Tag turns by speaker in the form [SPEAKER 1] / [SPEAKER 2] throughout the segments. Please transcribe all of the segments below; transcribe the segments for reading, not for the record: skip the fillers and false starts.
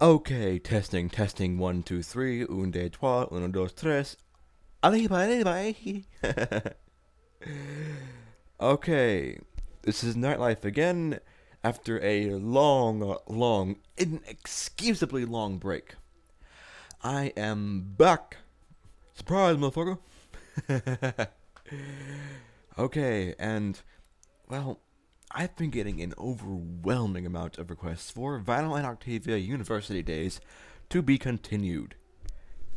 [SPEAKER 1] Okay, testing, testing, 1, 2, 3, un, deux, trois, uno, dos, tres. Allez, bye, bye. Okay, this is Nightlife again after a long, inexcusably long break. I am back. Surprise, motherfucker. Okay, and, well, I've been getting an overwhelming amount of requests for Vinyl and Octavia University Days to be continued.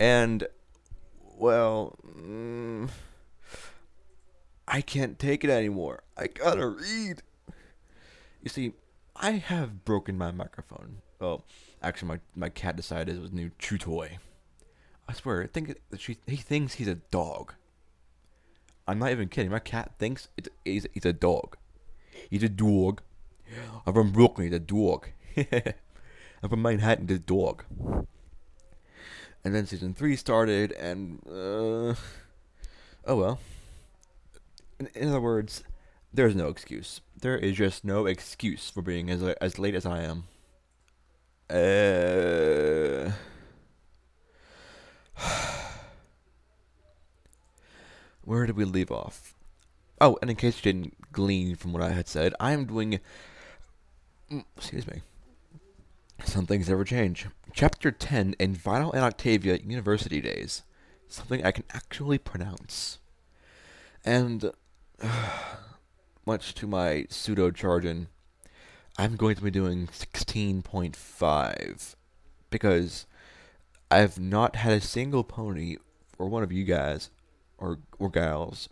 [SPEAKER 1] And, well, I can't take it anymore. I gotta read. You see, I have broken my microphone. Well, actually, my cat decided it was a new chew toy. I swear, he thinks he's a dog. I'm not even kidding. My cat thinks he's a dog. He's a dog. I'm from Brooklyn. He's a dog. I'm from Manhattan. He's a dog. And then season 3 started, and oh well. In other words, there's no excuse. There is just no excuse for being as late as I am. Where did we leave off? Oh, and in case you didn't glean from what I had said, I am doing. Excuse me. Some things never change. Chapter 10 in Vinyl and Octavia University Days. Something I can actually pronounce. And, much to my pseudo-jargon, I'm going to be doing 16.5. Because I've not had a single pony, or one of you guys, or gals,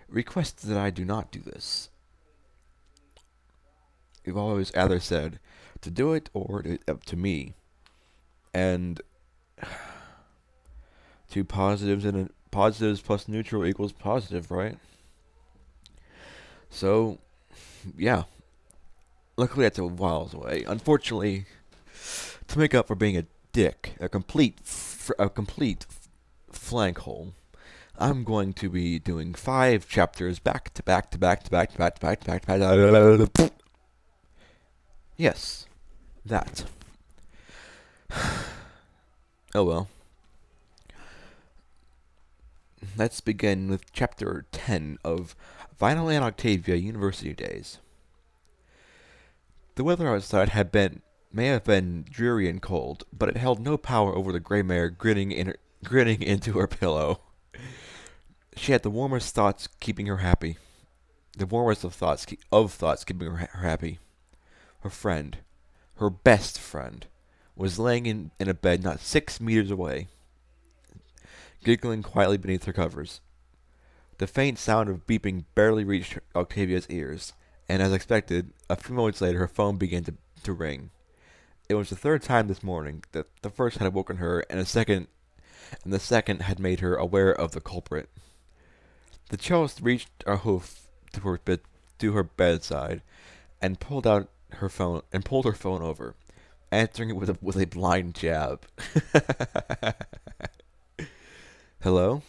[SPEAKER 1] request that I do not do this. You've always either said to do it or up to me. And two positives and positives plus neutral equals positive, right? So, yeah. Luckily, that's a whiles away. Unfortunately, to make up for being a dick, a complete flank hole, I'm going to be doing 5 chapters back to back to back to back to back to back to back to back. Yes, that. Oh well. Let's begin with chapter 10 of Vinyl and Octavia University Days. The weather outside may have been dreary and cold, but it held no power over the gray mare grinning into her pillow. She had the warmest thoughts keeping her happy. The warmest of thoughts keeping her happy. Her friend, her best friend, was laying in a bed not 6 meters away, giggling quietly beneath her covers. The faint sound of beeping barely reached Octavia's ears, and as expected, a few moments later her phone began to ring. It was the 3rd time this morning that the first had awoken her, and the second had made her aware of the culprit. The cellist reached a hoof to her bedside, and pulled her phone over, answering it with a blind jab. Hello?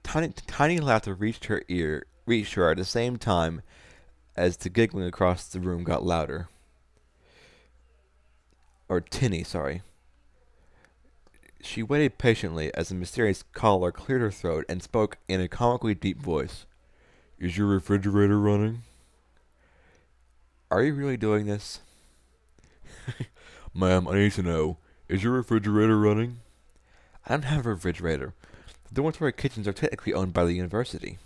[SPEAKER 1] Tiny laughter reached her at the same time as the giggling across the room got louder. Or tinny, sorry. She waited patiently as the mysterious caller cleared her throat and spoke in a comically deep voice. Is your refrigerator running? Are you really doing this? Ma'am, I need to know. Is your refrigerator running? I don't have a refrigerator. The dormitory kitchens are technically owned by the university.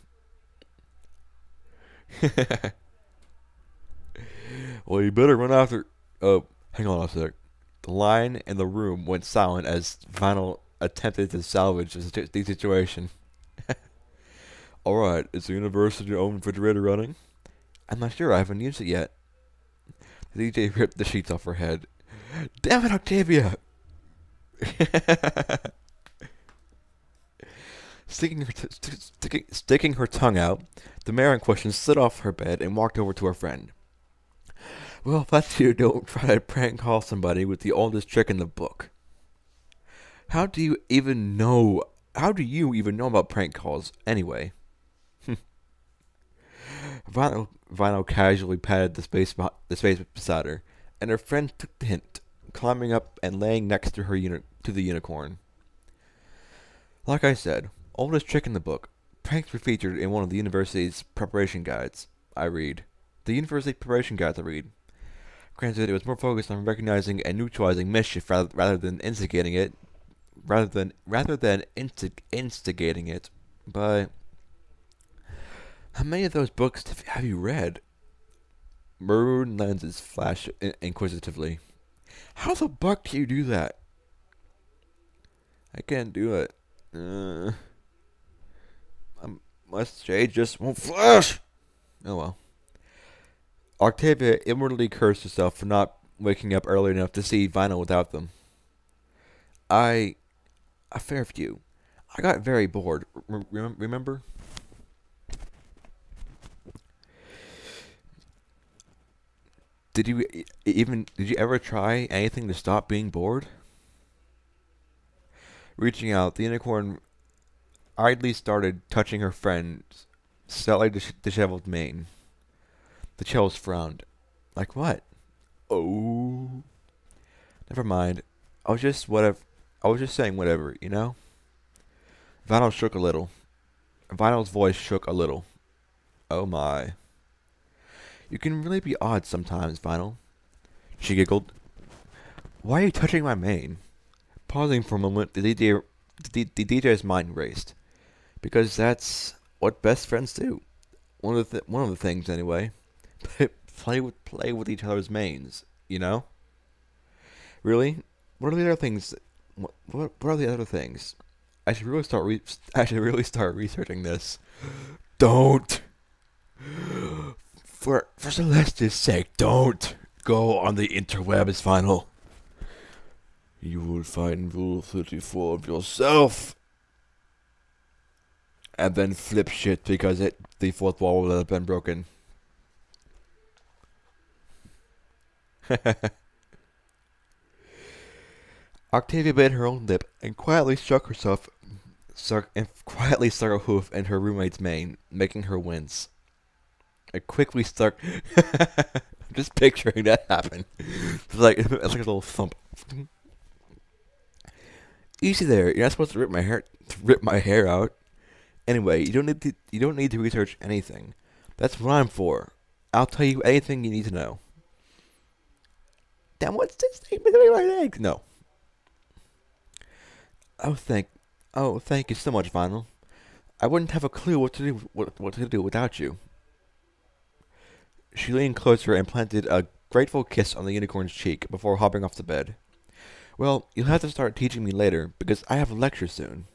[SPEAKER 1] Well, you better run after... Oh, hang on a sec. The line in the room went silent as Vinyl attempted to salvage the situation. Alright, is the university-owned refrigerator running? I'm not sure, I haven't used it yet. The DJ ripped the sheets off her head. Damn it, Octavia! Sticking her tongue out, the mare in question slid off her bed and walked over to her friend. Well, if that's you, don't try to prank call somebody with the oldest trick in the book. How do you even know about prank calls, anyway? Vinyl casually patted the space beside her, and her friend took the hint, climbing up and laying next to to the unicorn. Like I said, oldest trick in the book. Pranks were featured in one of the university's preparation guides I read. The university preparation guides I read. Granted, it was more focused on recognizing and neutralizing mischief rather than instigating it. Instigating it. But how many of those books have you read? Maroon lenses flash inquisitively. How the fuck do you do that? I can't do it. My shade just won't flash. Oh well. Octavia inwardly cursed herself for not waking up early enough to see Vinyl without them. A fair few. I got very bored. Remember? Did you ever try anything to stop being bored? Reaching out, the unicorn idly started touching her friend's slightly disheveled mane. The Chells frowned. Like what? Oh. Never mind. I was just saying whatever, you know? Vinyl shook a little. Vinyl's voice shook a little. Oh my. You can really be odd sometimes, Vinyl. She giggled. Why are you touching my mane? Pausing for a moment, the DJ's mind raced. Because that's what best friends do. One of the things, anyway. play with each other's manes, you know? Really? What are the other things? What are the other things? I should really start researching this. Don't. For Celeste's sake, don't go on the interwebs, Vinyl. You will find Rule 34 of yourself. And then flip shit because the fourth wall will have been broken. Octavia bit her own lip and quietly stuck a hoof in her roommate's mane, making her wince. I quickly stuck. I'm just picturing that happen. It's like a little thump. Easy there. You're not supposed to rip my hair out. Anyway, you don't need to research anything. That's what I'm for. I'll tell you anything you need to know. Then what's this thing between my legs? No. Oh, thank you so much, Vinyl. I wouldn't have a clue what to do without you. She leaned closer and planted a grateful kiss on the unicorn's cheek before hopping off to bed. Well, you'll have to start teaching me later, because I have a lecture soon.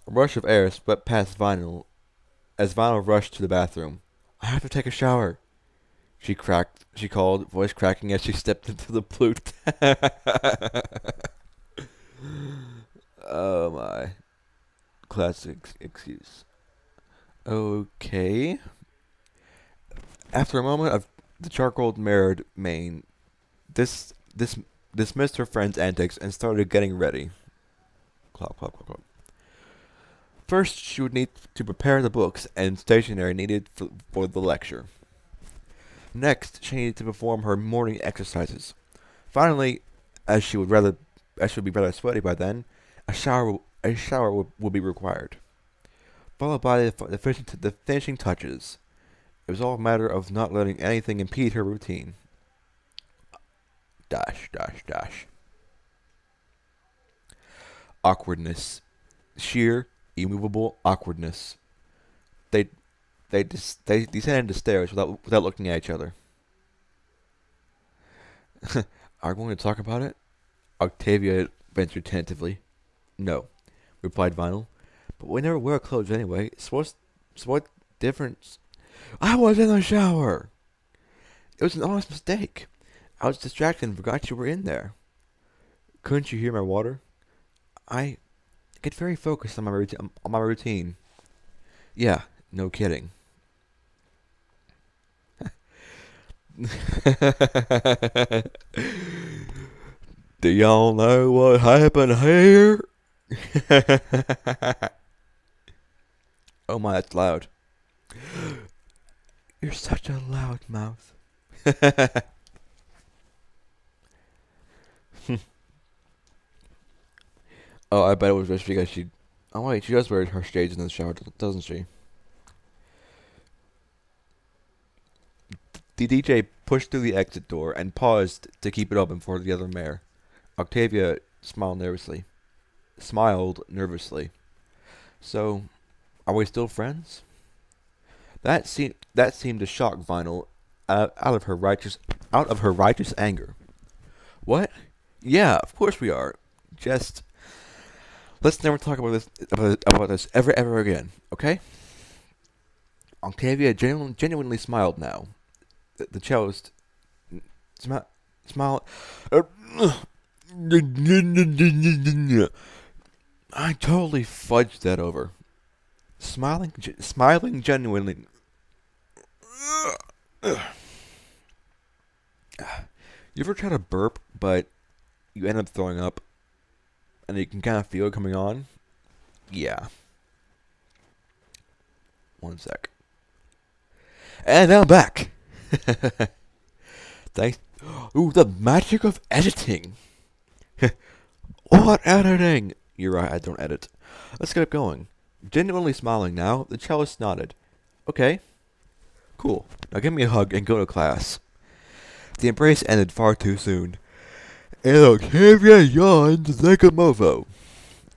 [SPEAKER 1] A rush of air swept past Vinyl as Vinyl rushed to the bathroom. I have to take a shower. She called, voice cracking as she stepped into the flute. Oh my. Classic excuse. Okay. After a moment of the charcoal-mirrored mane, dismissed her friend's antics and started getting ready. Clop, clop, clop, clop. First, she would need to prepare the books and stationery needed for the lecture. Next, she needed to perform her morning exercises. Finally, as she would be rather sweaty by then, a shower would be required, followed by the finishing touches. It was all a matter of not letting anything impede her routine. Dash, dash, dash. Awkwardness. Sheer, immovable awkwardness. They descended the stairs without looking at each other. Are we going to talk about it? Octavia ventured tentatively. No, replied Vinyl. But we never wear clothes anyway. So what difference? I was in the shower. It was an honest mistake. I was distracted and forgot you were in there. Couldn't you hear my water? I get very focused on my routine. Yeah, no kidding. Do y'all know what happened here? Oh my, that's loud. You're such a loud mouth. Oh, I bet it was just because she... Oh, wait, she does wear her shades in the shower, doesn't she? The DJ pushed through the exit door and paused to keep it open for the other mare. Octavia smiled nervously. So, are we still friends? That seemed to shock Vinyl out of her righteous anger. What? Yeah, of course we are. Just let's never talk about this ever again, okay? Octavia genuinely smiled now. The cellist smiled. I totally fudged that over. Smiling genuinely. You ever try to burp, but you end up throwing up, and you can kind of feel it coming on? Yeah. One sec. And I'm back. Thanks. Ooh, the magic of editing. What editing? You're right, I don't edit. Let's get it going. Genuinely smiling now, the cellist nodded. Okay. Cool. Now give me a hug and go to class. The embrace ended far too soon. And Octavia yawned like a mofo.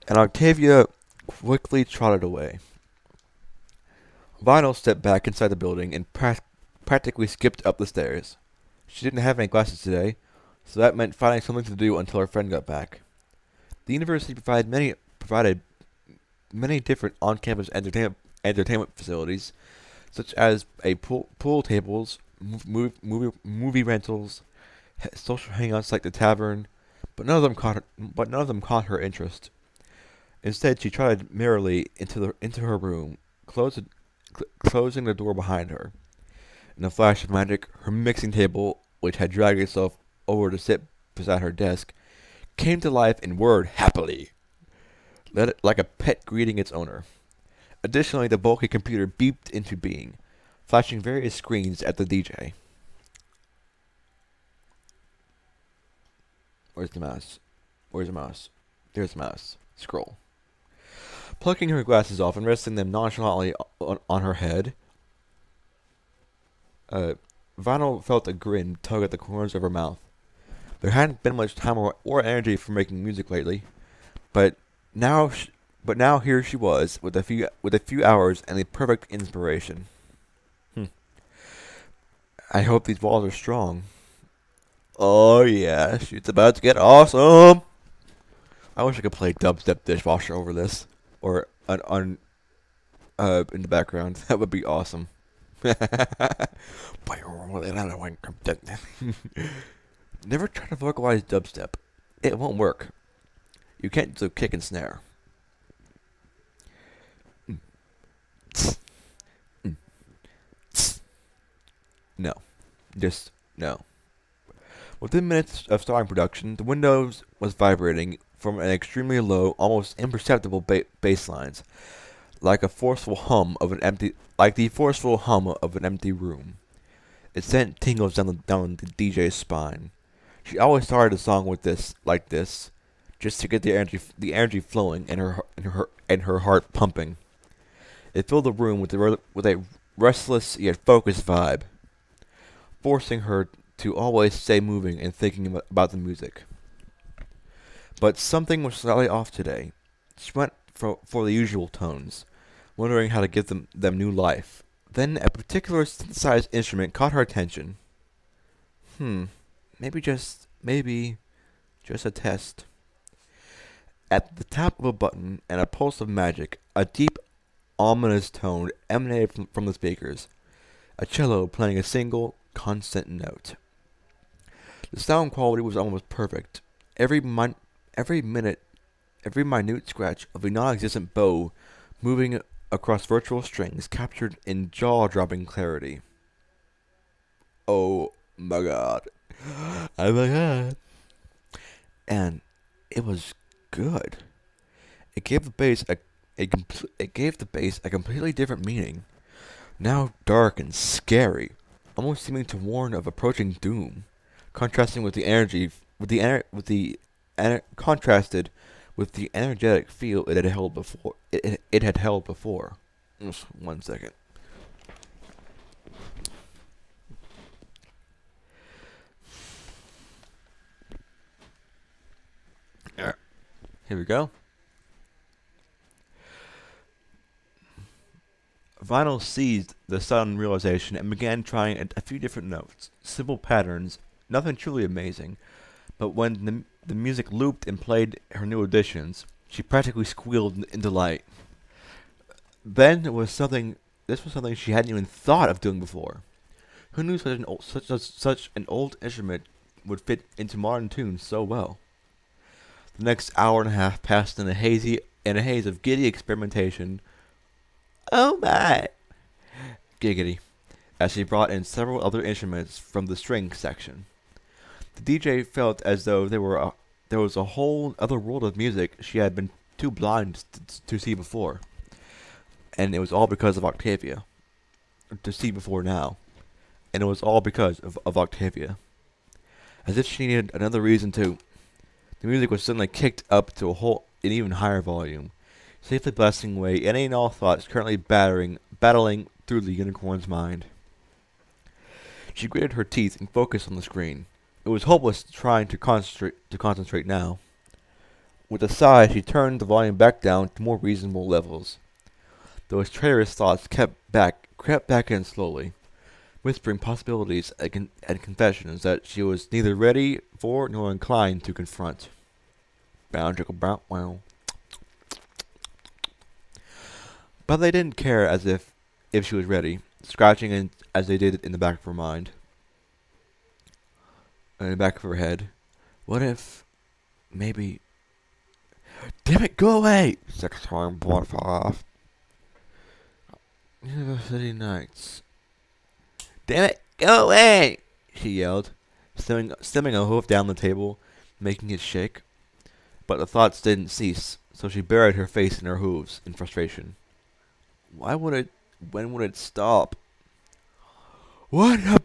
[SPEAKER 1] And Octavia quickly trotted away. Vinyl stepped back inside the building and practically skipped up the stairs. She didn't have any classes today, so that meant finding something to do until her friend got back. The university provided many different on-campus entertainment facilities, such as pool tables, movie rentals, social hangouts like the tavern, but none of them caught her interest. Instead, she trotted merrily into her room, closing the door behind her. In a flash of magic, her mixing table, which had dragged itself over to sit beside her desk, came to life and whirred happily, like a pet greeting its owner. Additionally, the bulky computer beeped into being, flashing various screens at the DJ. Where's the mouse? Where's the mouse? There's the mouse. Scroll. Plucking her glasses off and resting them nonchalantly on her head, Vinyl felt a grin tug at the corners of her mouth. There hadn't been much time or energy for making music lately, but now here she was with a few hours and the perfect inspiration. I hope these walls are strong. Oh yeah, it's about to get awesome. I wish I could play dubstep dishwasher over this, or in the background. That would be awesome. Never try to vocalize dubstep. It won't work. You can't do kick and snare. No. Just no. Within minutes of starting production, the Windows was vibrating from an extremely low, almost imperceptible bass lines, like the forceful hum of an empty room. It sent tingles down the DJ's spine. She always started a song like this, just to get the energy flowing and her heart pumping. It filled the room with a restless yet focused vibe, forcing her to always stay moving and thinking about the music. But something was slightly off today. She went for the usual tones, wondering how to give them new life. Then a particular synthesized instrument caught her attention. Maybe just a test. At the tap of a button and a pulse of magic, a deep, ominous tone emanated from the speakers, a cello playing a single, constant note. The sound quality was almost perfect. Every minute scratch of a non-existent bow moving across virtual strings captured in jaw-dropping clarity. Oh my god. Oh my god. And it was good. It gave the bass a completely different meaning. Now dark and scary, almost seeming to warn of approaching doom, contrasted with with the energetic feel it had held before. It had held before. Just 1 second. Here we go. Vinyl seized the sudden realization and began trying a few different notes, simple patterns, nothing truly amazing. But when the music looped and played her new additions, she practically squealed in delight. Then it was something. This was something she hadn't even thought of doing before. Who knew such an old instrument would fit into modern tunes so well? The next hour and a half passed in a haze of giddy experimentation. Oh my! Giggity, as she brought in several other instruments from the string section. The DJ felt as though there was a whole other world of music she had been too blind to see before. And it was all because of Octavia. To see before now. And it was all because of Octavia. As if she needed another reason to. The music was suddenly kicked up to an even higher volume, safely blasting away any and all thoughts currently battling through the unicorn's mind. She gritted her teeth and focused on the screen. It was hopeless trying to concentrate now. With a sigh, she turned the volume back down to more reasonable levels. Those traitorous thoughts crept back in slowly, whispering possibilities and confessions that she was neither ready for nor inclined to confront. But they didn't care as if she was ready, scratching as they did in the back of her mind. In the back of her head. What if... maybe... Damn it, go away! Second time, blood fell off. University nights. Damn it, go away! She yelled, stemming a hoof down the table, making it shake. But the thoughts didn't cease, so she buried her face in her hooves in frustration. When would it stop? What up?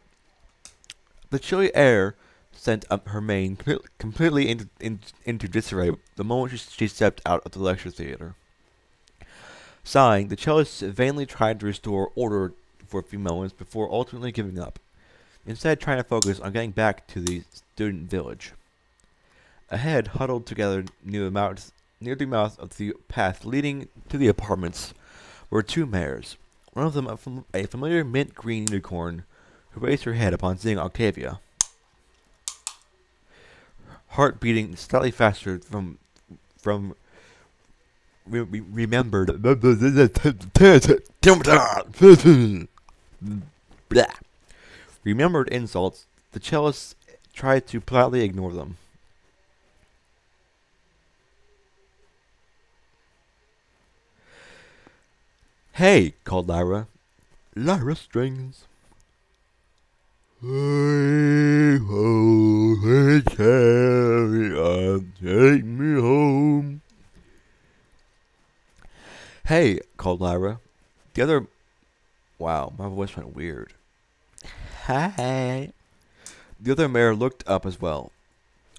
[SPEAKER 1] The chilly air sent up her mane completely into disarray the moment she stepped out of the lecture theater. Sighing, the cellist vainly tried to restore order for a few moments before ultimately giving up, instead trying to focus on getting back to the student village. Ahead, huddled together near the mouth of the path leading to the apartments, were two mares, one of them a familiar mint green unicorn, who raised her head upon seeing Octavia. Heart beating slightly faster from remembered remembered insults, the cellist tried to politely ignore them. Hey, called Lyra. Lyra strings. Hey, ho, carry on, take me home. Hey, called Lyra. The other... Wow, my voice went weird. Hi. The other mare looked up as well,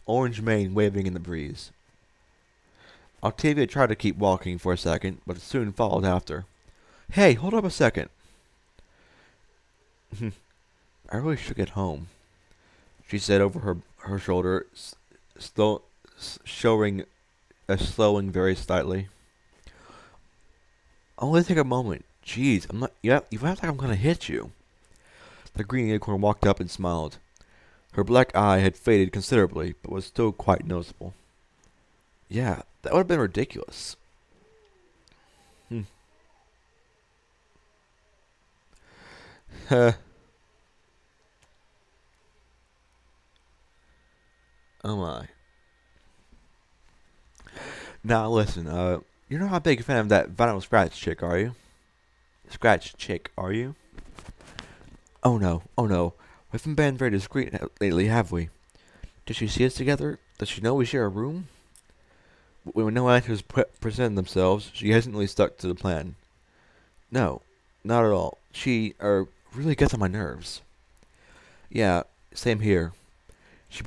[SPEAKER 1] orange mane waving in the breeze. Octavia tried to keep walking for a second, but soon followed after. Hey, hold up a second. I really should get home, she said over her shoulder, slowing very slightly. Only take a moment. Jeez, I'm not. Yeah, you act like I'm gonna hit you. The green unicorn walked up and smiled. Her black eye had faded considerably, but was still quite noticeable. Yeah, that would have been ridiculous. Oh my. Now listen, you're not a big fan of that vinyl scratch chick, are you? Are you? Oh no, we haven't been very discreet lately, have we? Did she see us together? Does she know we share a room? When no answers presented themselves, she hesitantly stuck to the plan. No, not at all. She, really gets on my nerves. Yeah, same here. She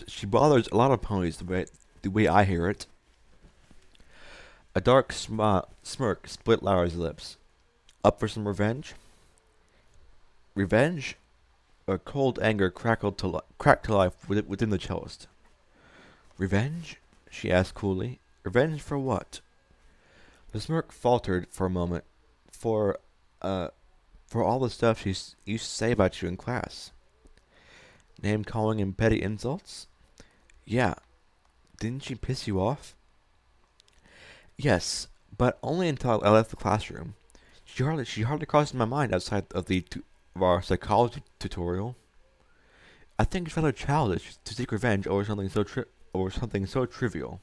[SPEAKER 1] She bothers a lot of ponies the way I hear it. A dark smirk split Lyra's lips. Up for some revenge? Revenge? A cold anger cracked to life within the cellist. Revenge? She asked coolly. Revenge for what? The smirk faltered for a moment. For, uh, for all the stuff she used to say about you in class. Name calling and petty insults? Yeah. Didn't she piss you off? Yes, but only until I left the classroom. She hardly crossed my mind outside of of our psychology tutorial. I think it's rather childish to seek revenge over something so trivial.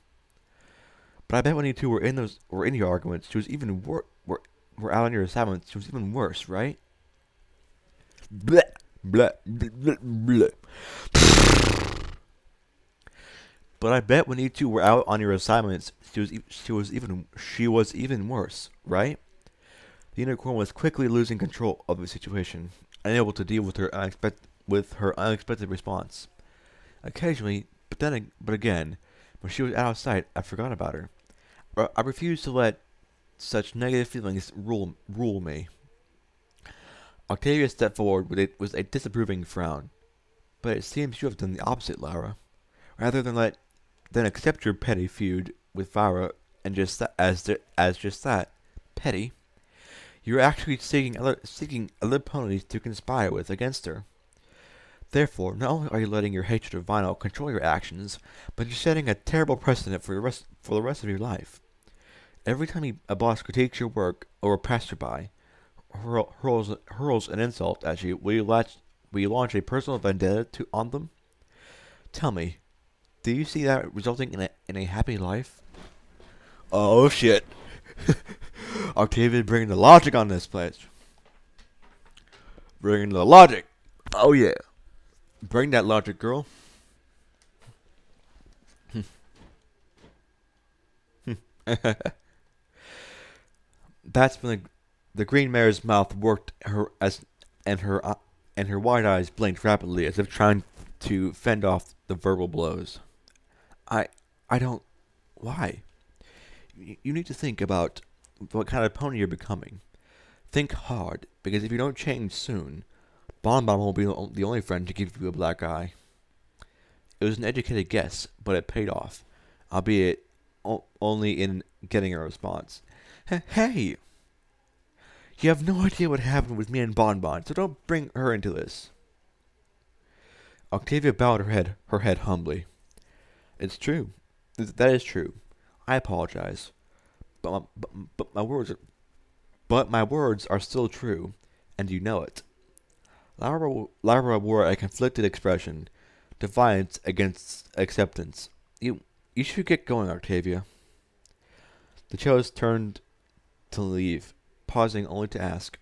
[SPEAKER 1] But I bet when you two were in your arguments, she was even were out on your assignments. She was even worse, right? Bleh, bleh, bleh, bleh, bleh. But I bet when you two were out on your assignments, she was even worse, right? The unicorn was quickly losing control of the situation, unable to deal with her unexpected response. Occasionally, but again, when she was out of sight, I forgot about her. I refused to let such negative feelings rule me. Octavia stepped forward with a disapproving frown. But it seems you have done the opposite, Lyra. Rather than accept your petty feud with Lyra and just that, petty, you're actually seeking other ponies to conspire with against her. Therefore, not only are you letting your hatred of Vinyl control your actions, but you're setting a terrible precedent for the rest of your life. Every time a boss critiques your work or a passerby hurls an insult at you, will you launch a personal vendetta on them? Tell me, do you see that resulting in a happy life? Oh shit! Octavia bringing the logic on this place. Bringing the logic. Oh yeah. Bring that logic, girl. That's when the green mare's mouth worked and her wide eyes blinked rapidly as if trying to fend off the verbal blows. I don't. Why? You need to think about what kind of pony you're becoming. Think hard, because if you don't change soon, Bonbon won't be the only friend to give you a black eye. It was an educated guess, but it paid off, albeit only in getting a response. Hey! You have no idea what happened with me and Bonbon, so don't bring her into this. Octavia bowed her head humbly. It's true. That is true. I apologize. But my words are still true, and you know it. Lyra wore a conflicted expression, defiance against acceptance. You should get going, Octavia. The cellist turned to leave, pausing only to ask,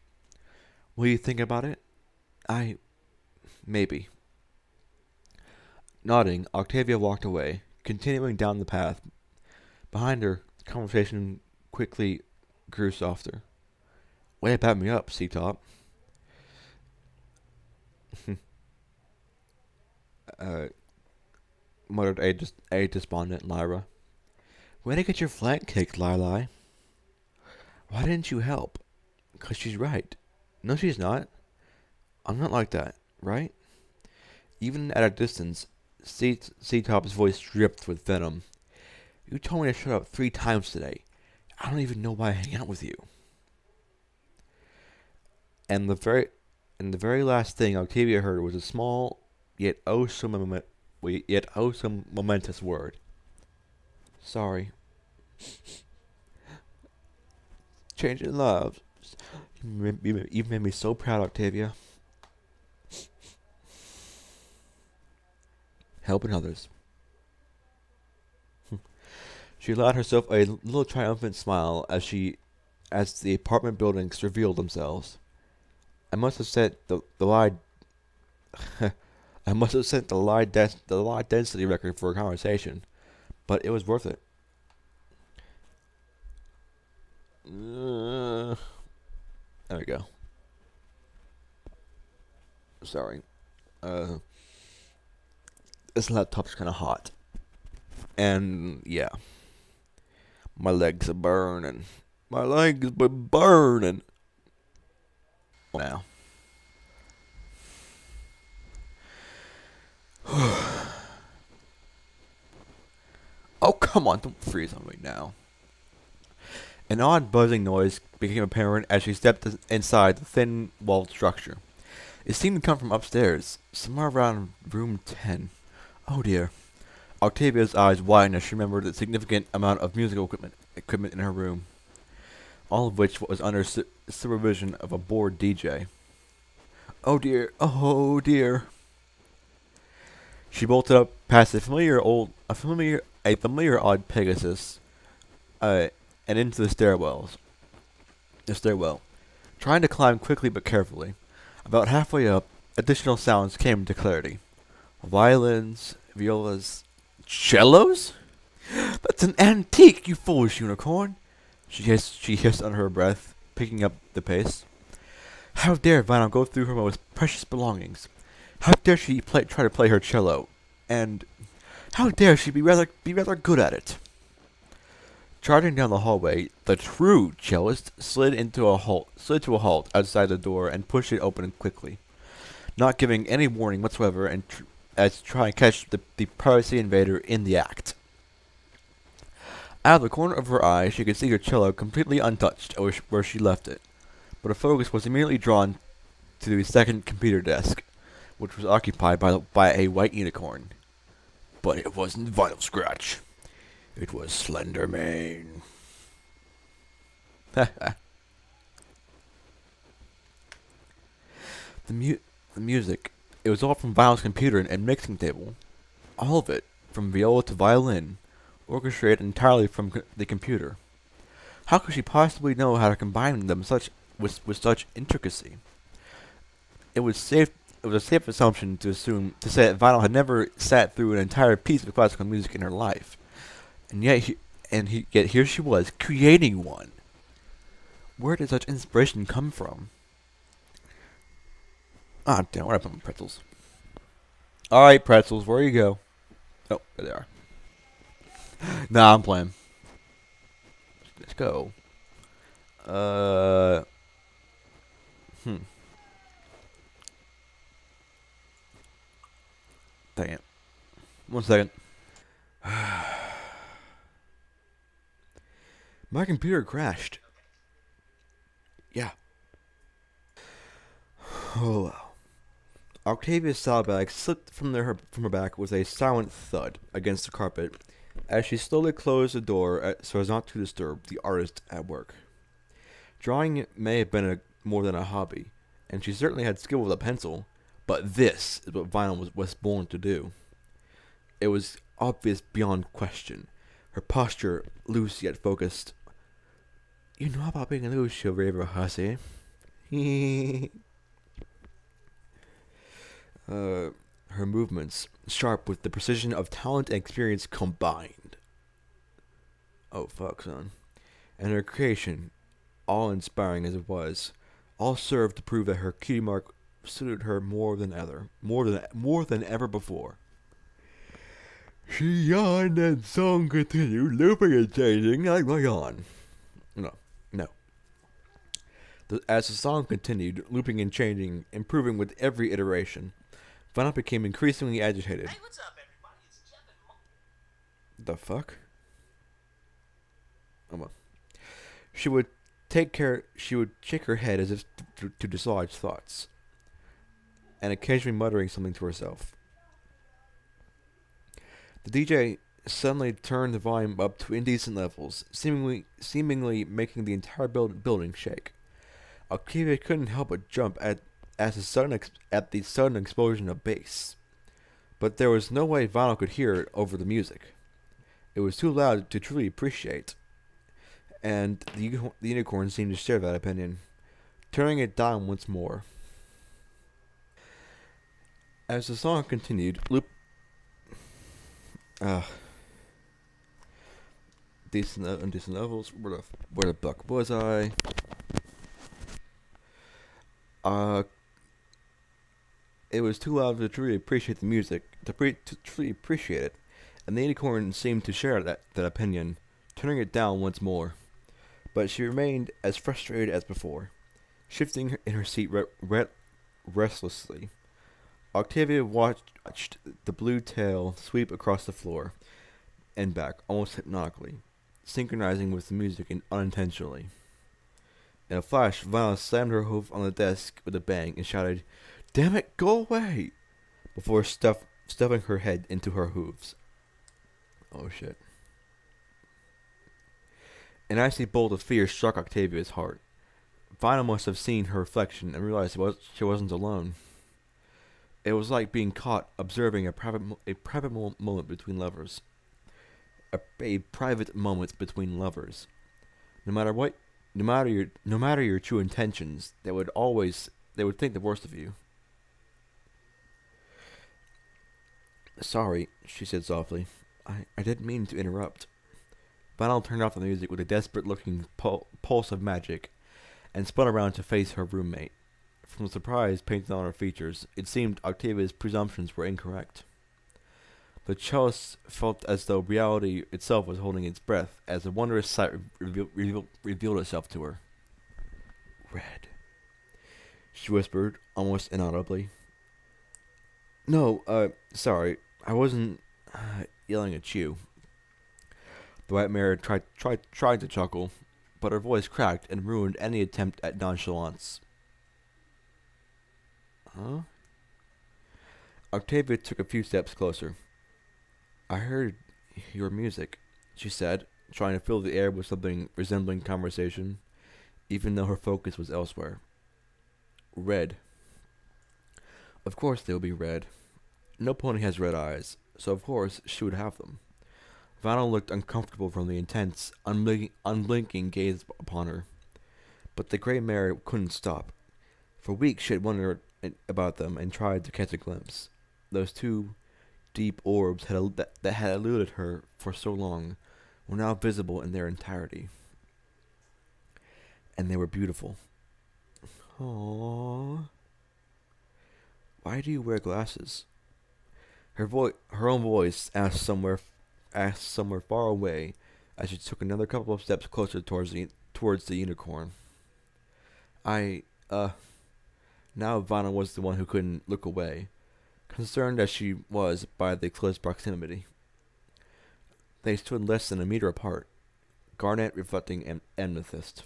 [SPEAKER 1] will you think about it? Maybe. Nodding, Octavia walked away, continuing down the path. Behind her, the conversation quickly grew softer. Way to pat me up, C-Top. Muttered a despondent Lyra. Way to get your flank kicked, Lili. Why didn't you help? 'Cause she's right. No, she's not. I'm not like that, right? Even at a distance, C-Top's voice dripped with venom. You told me to shut up 3 times today. I don't even know why I hang out with you. And the very last thing Octavia heard was a small, yet oh so momentous word. Sorry. Changing lives. You made me so proud, Octavia. Helping others. She allowed herself a little triumphant smile as the apartment buildings revealed themselves. I must have set the lie. I must have set the lie density record for a conversation, but it was worth it. There we go. Sorry. This laptop's kind of hot. And yeah, my legs are burning. My legs are burning. Now. Oh, come on, don't freeze on me now. An odd buzzing noise became apparent as she stepped inside the thin-walled structure. It seemed to come from upstairs, somewhere around room 10. Oh dear. Octavia's eyes widened as she remembered the significant amount of musical equipment in her room, all of which was under supervision of a bored DJ. Oh dear, oh dear. She bolted up past a familiar odd Pegasus, and into the stairwell, trying to climb quickly but carefully. About halfway up, additional sounds came into clarity. Violins, violas, cellos? That's an antique, you foolish unicorn! She hissed under her breath, picking up the pace. How dare Vinyl go through her most precious belongings? How dare she try to play her cello? And how dare she be rather good at it? Charging down the hallway, the true cellist slid to a halt outside the door and pushed it open quickly, not giving any warning whatsoever, and as to try and catch the privacy invader in the act. Out of the corner of her eye, she could see her cello completely untouched where she left it, but her focus was immediately drawn to the second computer desk, which was occupied by a white unicorn. But it wasn't Vinyl Scratch. It was Slenderman. The music. It was all from Vinyl's computer and mixing table. All of it, from viola to violin, orchestrated entirely from the computer. How could she possibly know how to combine them with such intricacy? It was a safe assumption to say that Vinyl had never sat through an entire piece of classical music in her life. And yet here she was, creating one. Where did such inspiration come from? Ah, damn, where did I put my pretzels? Alright, pretzels, where you go? Oh, there they are. Nah, I'm playing. Let's go. Dang it. 1 second. My computer crashed. Yeah. Oh well. Octavia's saddlebag slipped from her back with a silent thud against the carpet as she slowly closed the door so as not to disturb the artist at work. Drawing may have been more than a hobby, and she certainly had skill with a pencil, but this is what Vinyl was born to do. It was obvious beyond question. Her posture, loose yet focused. You know about being loose, you raver hussy. Her movements, sharp with the precision of talent and experience combined. Oh fuck, son. And her creation, awe-inspiring as it was, all served to prove that her cutie mark suited her more than ever before. She yawned and song continued, looping and changing like my yawn. No. As the song continued, looping and changing, improving with every iteration, Vanna became increasingly agitated.
[SPEAKER 2] Hey, what's up, everybody? It's Jeff and
[SPEAKER 1] The fuck? Oh well. She would shake her head as if to dislodge thoughts, and occasionally muttering something to herself. The DJ suddenly turned the volume up to indecent levels, seemingly making the entire building shake. Octavia couldn't help but jump at the sudden explosion of bass, but there was no way Vinyl could hear it over the music. It was too loud to truly appreciate, and the unicorn seemed to share that opinion, turning it down once more. As the song continued, decent undecent levels. Where the fuck was I? It was too loud to truly appreciate the music, to truly appreciate it, and the unicorn seemed to share that opinion, turning it down once more. But she remained as frustrated as before, shifting in her seat restlessly. Octavia watched the blue tail sweep across the floor and back, almost hypnotically, synchronizing with the music unintentionally. In a flash, Violet slammed her hoof on the desk with a bang and shouted, "Damn it, go away!" before stuffing her head into her hooves. Oh shit. An icy bolt of fear struck Octavia's heart. Violet must have seen her reflection and realized she wasn't alone. It was like being caught observing a private moment between lovers. A private moment between lovers. No matter what, no matter your true intentions, they would think the worst of you. "Sorry," she said softly. I didn't mean to interrupt." Vinyl turned off the music with a desperate-looking pulse of magic, and spun around to face her roommate. From surprise painted on her features, it seemed Octavia's presumptions were incorrect. The cellist felt as though reality itself was holding its breath as a wondrous sight revealed itself to her. "Red," she whispered, almost inaudibly. "No, sorry, I wasn't yelling at you." The white mare tried to chuckle, but her voice cracked and ruined any attempt at nonchalance. "Huh?" Octavia took a few steps closer. "I heard your music," she said, trying to fill the air with something resembling conversation, even though her focus was elsewhere. "Red. Of course they will be red. No pony has red eyes, so of course she would have them." Vanna looked uncomfortable from the intense, unblinking gaze upon her, but the gray mare couldn't stop. For weeks she had wondered about them and tried to catch a glimpse. Those two deep orbs that had eluded her for so long were now visible in their entirety. And they were beautiful. "Aww. Why do you wear glasses?" Her own voice asked somewhere far away as she took another couple of steps closer towards the unicorn. I, Now Vanna was the one who couldn't look away, concerned as she was by the close proximity. They stood less than a meter apart, garnet reflecting amethyst.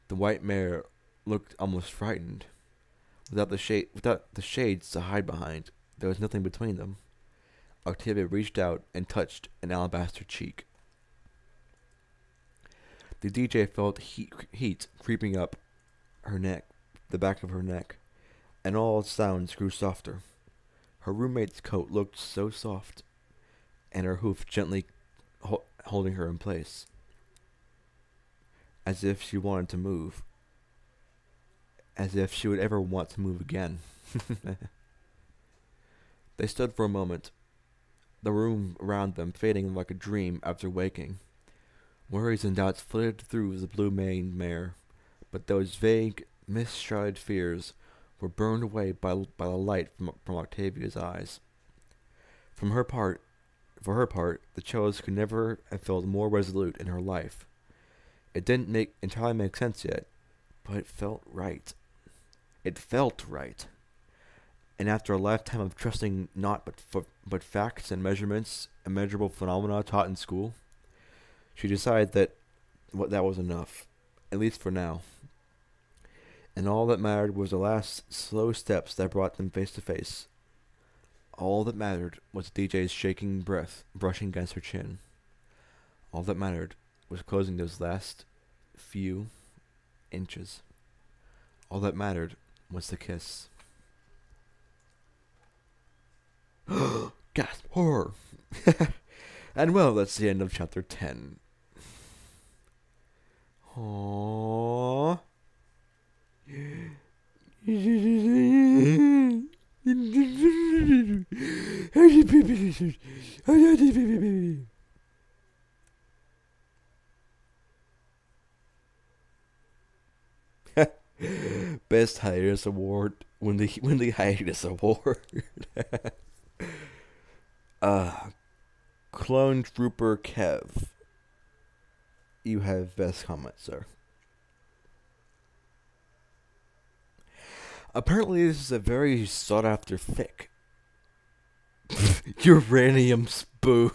[SPEAKER 1] The white mare looked almost frightened. Without the shades to hide behind, there was nothing between them. Octavia reached out and touched an alabaster cheek. The DJ felt heat creeping up her neck, the back of her neck, and all sounds grew softer. Her roommate's coat looked so soft, and her hoof gently holding her in place, as if she wanted to move, as if she would ever want to move again. They stood for a moment, the room around them fading like a dream after waking. Worries and doubts flitted through the blue-maned mare, but those vague, mist-shrouded fears were burned away by the light from Octavia's eyes. For her part, the cellist could never have felt more resolute in her life. It didn't entirely make sense yet, but it felt right. It felt right. And after a lifetime of trusting not but facts and measurements, immeasurable phenomena taught in school, she decided that that was enough, at least for now. And all that mattered was the last slow steps that brought them face to face. All that mattered was the DJ's shaking breath brushing against her chin. All that mattered was closing those last few inches. All that mattered was the kiss. Gasp! Horror! And well, that's the end of chapter 10. Aww. Best Hiatus Award Win the hiatus award. Clone Trooper Kev. You have best comment, sir. Apparently, this is a very sought after fic. Uranium spoon.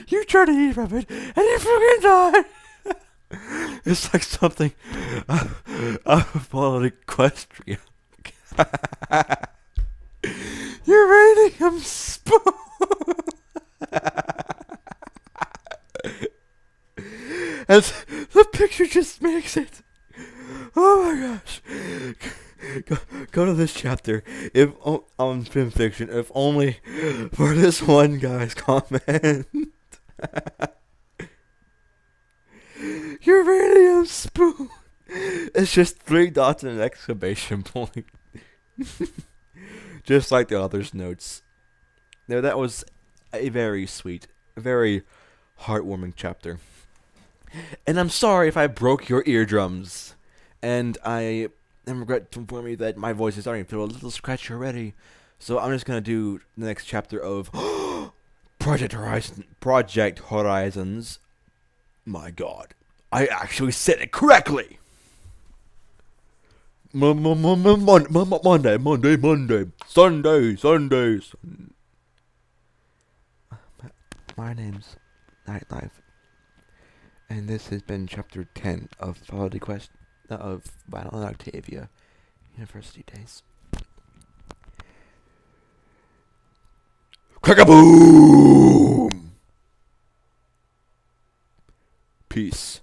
[SPEAKER 1] You try to eat from it, and you fucking die. It's like something of an equestrian. Uranium spoon. And the picture just makes it. Oh my gosh. Go to this chapter if on film fiction, if only for this one guy's comment. Uranium spoon. It's just 3 dots and an exclamation point. Just like the author's notes. Now that was a very sweet, very heartwarming chapter. And I'm sorry if I broke your eardrums. And I am regret to inform you that my voice is starting to feel a little scratchy already. So I'm just gonna do the next chapter of Project Horizons. My God, I actually said it correctly. Monday, Sunday. My name's Nightlife, and this has been chapter 10 of Quality Quest of Battle in Octavia, University Days. Crack-a-boom! Peace.